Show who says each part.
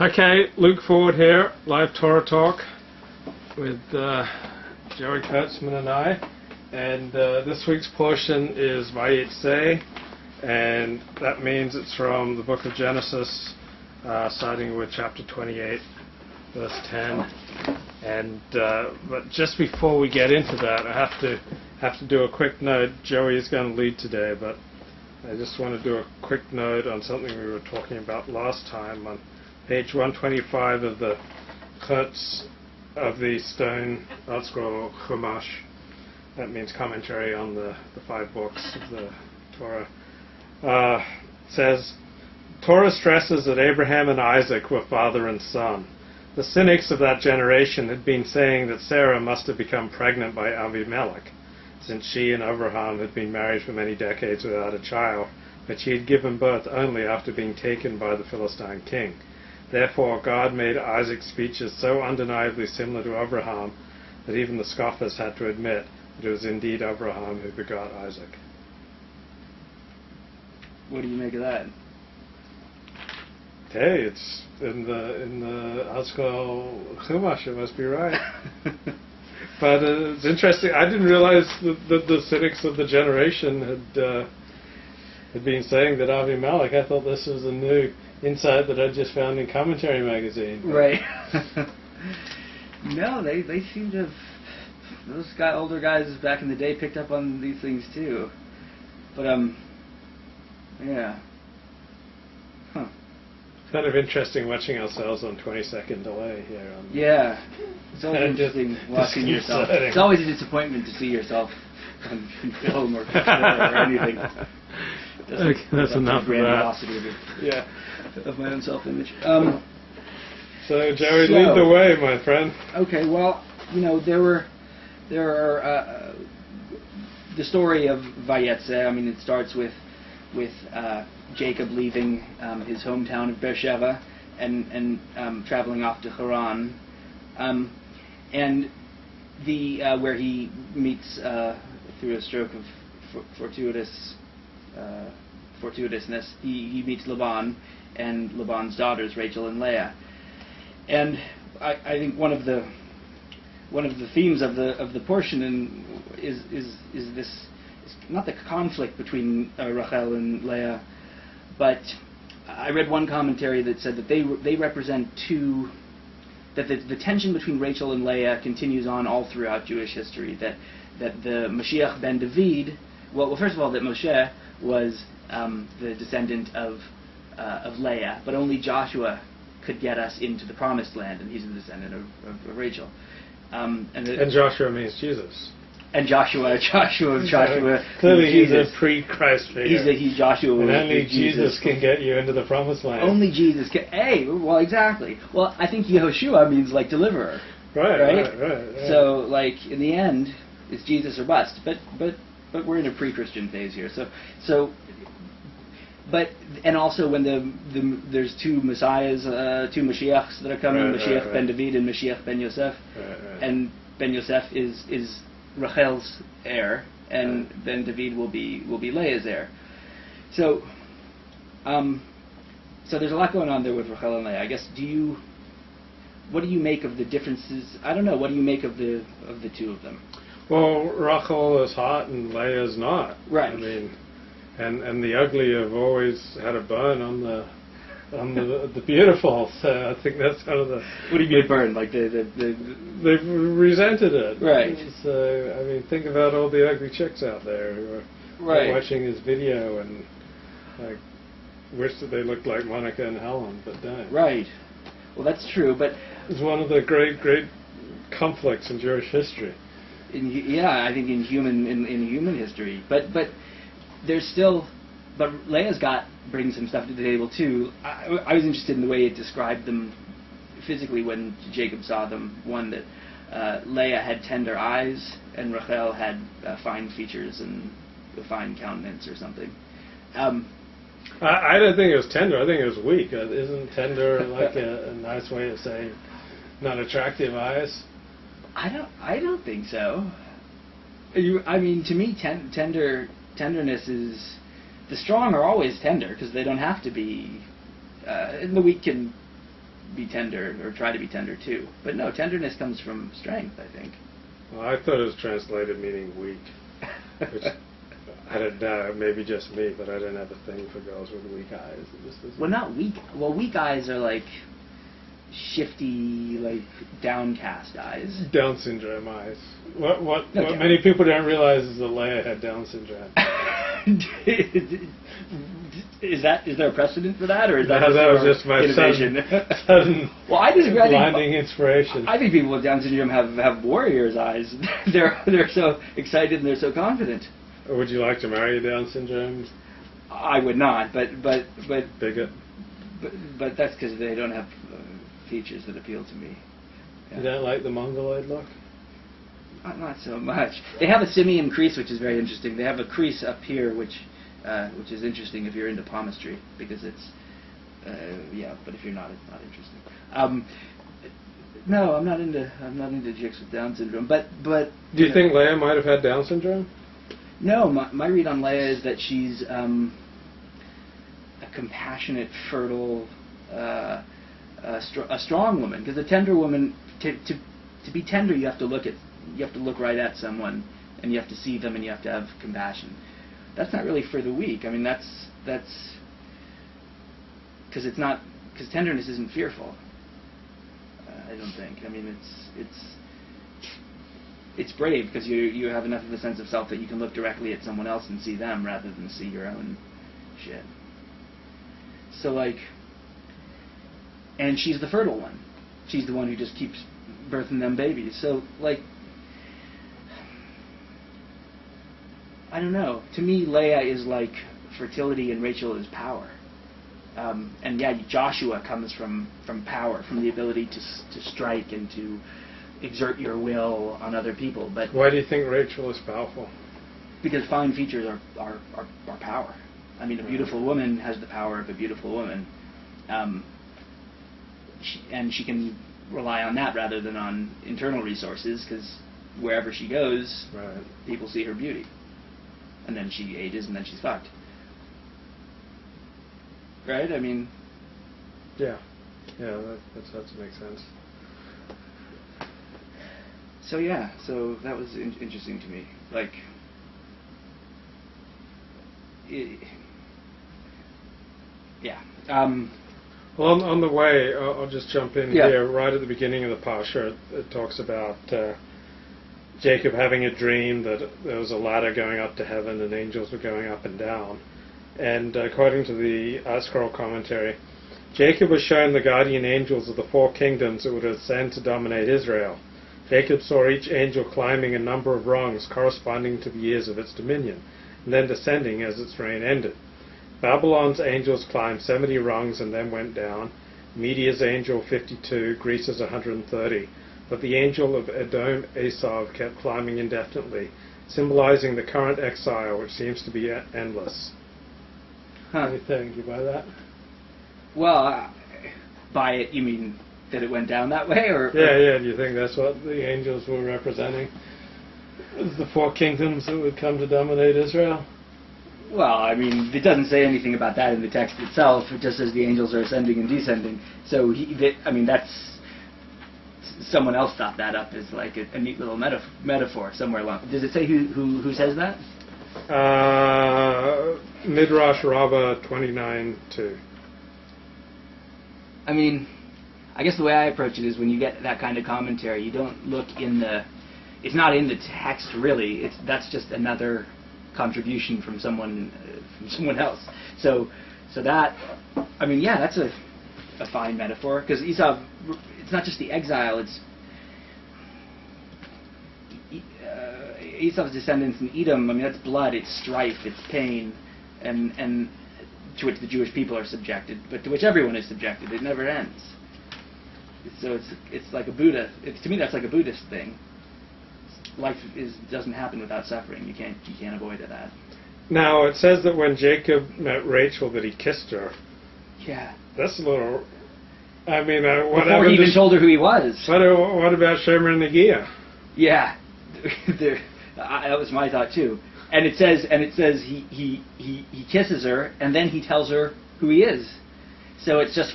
Speaker 1: Okay, Luke Ford here, live Torah talk with Joey Kurtzman and I. And this week's portion is Vayetze, and that means it's from the book of Genesis, starting with chapter 28, verse 10. And but just before we get into that, I have to do a quick note. Joey is going to lead today, but I just want to do a quick note on something we were talking about last time on page 125 of the Kurtz of the Stone Art Scroll Chumash. That means commentary on the 5 books of the Torah. Says, Torah stresses that Abraham and Isaac were father and son. The cynics of that generation had been saying that Sarah must have become pregnant by Avimelech, since she and Abraham had been married for many decades without a child, but she had given birth only after being taken by the Philistine king. Therefore, God made Isaac's features so undeniably similar to Abraham that even the scoffers had to admit that it was indeed Abraham who begot Isaac.
Speaker 2: What do you make of that?
Speaker 1: Hey, it's in the Art Scroll Chumash, it must be right. But it's interesting. I didn't realize that the cynics of the generation had been saying that Avimelech. I thought this was a new insight that I just found in Commentary magazine.
Speaker 2: Right. No, they seem to have, those older guys back in the day picked up on these things too. But yeah. Huh.
Speaker 1: It's kind of interesting watching ourselves on 20-second delay here.
Speaker 2: Yeah. It's always interesting watching yourself. It's always a disappointment to see yourself on film or anything.
Speaker 1: Okay, that's enough of
Speaker 2: that.
Speaker 1: Yeah.
Speaker 2: Of my own self-image.
Speaker 1: So Jerry, lead the way, my friend.
Speaker 2: Okay, well, there are the story of Vayetze. I mean, it starts with Jacob leaving his hometown of Beersheba and traveling off to Haran, and where he meets through a stroke of fortuitousness, he meets Laban and Laban's daughters, Rachel and Leah. And I think one of the themes of the portion is this, not the conflict between Rachel and Leah, but I read one commentary that said that they represent two, that the tension between Rachel and Leah continues on all throughout Jewish history, that the Mashiach ben David, well first of all, that Moshe was the descendant of Leah, but only Joshua could get us into the Promised Land, and he's a descendant of Rachel. And
Speaker 1: Joshua means Jesus.
Speaker 2: And Joshua.
Speaker 1: Clearly, he's a pre-Christ figure.
Speaker 2: He's Joshua.
Speaker 1: And only Jesus can get you into the Promised Land.
Speaker 2: Only Jesus can. Hey, well, exactly. Well, I think Yehoshua means like deliverer.
Speaker 1: Right.
Speaker 2: So, like in the end, it's Jesus or bust. But we're in a pre-Christian phase here. But also when there's two messiahs, two Mashiachs that are coming, Mashiach ben David and Mashiach ben Yosef, and ben Yosef is Rachel's heir, and ben David will be Leah's heir. So there's a lot going on there with Rachel and Leah. I guess what do you make of the differences? I don't know. What do you make of the two of them?
Speaker 1: Well, Rachel is hot and Leah is not.
Speaker 2: Right.
Speaker 1: I mean, and the ugly have always had a burn on the beautiful. So I think that's kind of the.
Speaker 2: What do you mean burn? Like they've
Speaker 1: resented it.
Speaker 2: Right.
Speaker 1: So I mean, think about all the ugly chicks out there who are watching his video and like wish that they looked like Monica and Helen, but don't.
Speaker 2: Right. Well, that's true, but
Speaker 1: it's one of the great conflicts in Jewish history.
Speaker 2: I think in human history, but there's still, but Leah's brings some stuff to the table too. I was interested in the way it described them physically when Jacob saw them. One, that Leah had tender eyes and Rachel had fine features and a fine countenance or something.
Speaker 1: I don't think it was tender. I think it was weak. Isn't tender like a nice way of saying not attractive eyes?
Speaker 2: I don't think so. I mean, to me, tenderness is, the strong are always tender because they don't have to be, and the weak can be tender or try to be tender too. But no, tenderness comes from strength, I think.
Speaker 1: Well, I thought it was translated meaning weak, which I don't know, maybe just me, but I didn't have a thing for girls with weak eyes. It just isn't.
Speaker 2: Well, not weak. Well, weak eyes are like shifty, like downcast eyes.
Speaker 1: Down syndrome eyes. What
Speaker 2: No,
Speaker 1: many people don't realize is that Leia had Down syndrome.
Speaker 2: Is there a precedent for that, or is
Speaker 1: that
Speaker 2: that
Speaker 1: was just my
Speaker 2: innovation?
Speaker 1: sudden
Speaker 2: Well, I disagree. I think,
Speaker 1: blinding inspiration.
Speaker 2: I think people with Down syndrome have warriors' eyes. they're so excited and they're so confident.
Speaker 1: Would you like to marry a Down syndrome
Speaker 2: I would not, but
Speaker 1: bigot?
Speaker 2: but that's because they don't have features that appeal to me. Yeah.
Speaker 1: You don't like the mongoloid look?
Speaker 2: Not so much. They have a simian crease, which is very interesting. They have a crease up here, which is interesting if you're into palmistry, because it's but if you're not, it's not interesting. No, I'm not into chicks with Down syndrome. But do
Speaker 1: you think Leia might have had Down syndrome?
Speaker 2: No, my read on Leia is that she's a compassionate, fertile, a strong woman. Because a tender woman, to be tender, you have to look right at someone, and you have to see them, and you have to have compassion. That's not really for the weak. I mean, that's because tenderness isn't fearful. I don't think. I mean, it's brave because you have enough of a sense of self that you can look directly at someone else and see them rather than see your own shit. So like, and she's the fertile one. She's the one who just keeps birthing them babies. So like, I don't know. To me, Leia is like fertility and Rachel is power. And yeah, Joshua comes from power, from the ability to strike and to exert your will on other people. But
Speaker 1: why do you think Rachel is powerful?
Speaker 2: Because fine features are power. I mean, a beautiful woman has the power of a beautiful woman, and she can rely on that rather than on internal resources, because wherever she goes,
Speaker 1: right,
Speaker 2: people see her beauty, and then she ages, and then she's fucked. Right? I mean,
Speaker 1: yeah, that makes sense.
Speaker 2: So yeah, so that was interesting to me. Like, yeah.
Speaker 1: Well, on the way, I'll just jump in
Speaker 2: Yeah.
Speaker 1: here. Right at the beginning of the Parsha, it talks about Jacob having a dream that there was a ladder going up to heaven and angels were going up and down. And according to the Scroll commentary, Jacob was shown the guardian angels of the four kingdoms that would ascend to dominate Israel. Jacob saw each angel climbing a number of rungs corresponding to the years of its dominion, and then descending as its reign ended. Babylon's angels climbed 70 rungs and then went down, Media's angel 52, Greece's 130, but the angel of Edom Esav kept climbing indefinitely, symbolizing the current exile, which seems to be endless.
Speaker 2: Huh.
Speaker 1: Anything, you buy that?
Speaker 2: Well, by it you mean that it went down that way, or?
Speaker 1: Yeah. Do you think that's what the angels were representing? As the four kingdoms that would come to dominate Israel?
Speaker 2: Well, I mean, it doesn't say anything about that in the text itself. It just says the angels are ascending and descending. So, that's... Someone else thought that up as like a neat little metaphor somewhere along. Does it say who says that?
Speaker 1: Midrash Rabbah 29:2.
Speaker 2: I mean, I guess the way I approach it is when you get that kind of commentary, you don't look in the... It's not in the text, really. That's just another contribution from someone else. So that... I mean, yeah, that's a fine metaphor, because Esau... It's not just the exile, it's... Esau's descendants in Edom, I mean, that's blood, it's strife, it's pain, and to which the Jewish people are subjected, but to which everyone is subjected. It never ends. So it's like a Buddha. To me, that's like a Buddhist thing. Life doesn't happen without suffering. You can't avoid that.
Speaker 1: Now it says that when Jacob met Rachel, that he kissed her.
Speaker 2: Yeah.
Speaker 1: That's a little. I mean,
Speaker 2: before he even told her who he was.
Speaker 1: What about Shemer and Nagia?
Speaker 2: Yeah, that was my thought too. And it says he kisses her, and then he tells her who he is. So it's just